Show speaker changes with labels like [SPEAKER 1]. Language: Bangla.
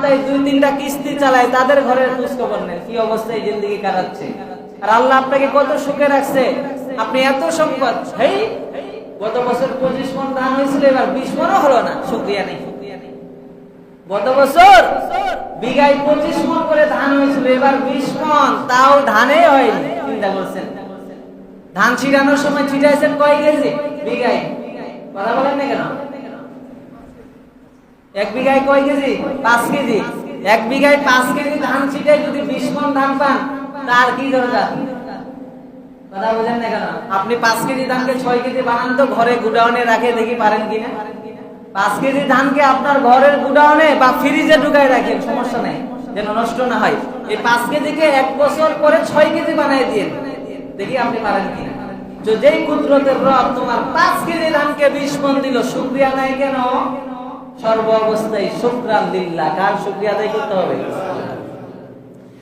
[SPEAKER 1] সপ্তাহে 2-3টা কিস্তি চালায়, তাদের ঘরের খোঁজ খবর নেন কি অবস্থায় জিন্দেগি কাটাচ্ছে। আর আল্লাহ আপনাকে কত সুখে রাখছে, আপনি এত সম্পদ। হেই, গত বছর 25 মণ ধান হয়েছিল, এবার 20 মণও হলো না, শুকরিয়া নেই। গত বছর বিঘায় 25 মণ করে ধান হয়েছিল, এবার 20 মণ, তাও ধানে হয়নি। চিন্তা করছেন, ধান ছিটানোর সময় ছিটাইছেন কয় কেজি বিঘায়? কথা বলেন না কেন? 1 বিঘায় কয় কেজি? 5 কেজি। 1 বিঘায় 5 কেজি ধান ছিটাই যদি 20 মণ ধান পান, তার কি দরকার? কথা বুঝেন না কেন? আপনি 5 কেজি ধানকে 6 কেজি বানান তো, ঘরে গুডাউনে রাখে, দেখি পারেন কিনা। 5 কেজি ধানকে আপনার ঘরের গুডাউনে বা ফ্রিজে ঢুকায় রাখেন, সমস্যা নাই, যেন নষ্ট না হয়। এই 5 কেজিকে 1 বছর পরে 6 কেজি বানাই দিন, দেখি আপনি পারেন কিনা। তো যেই কুদরতের রব তোমার 5 কেজি ধানকে 20 মণ দিল, শুকরিয়া নাই কেন? সর্ব অবস্থায় শুকরান লিল্লাহ। কার শুকরিয়া আদায় করতে হবে?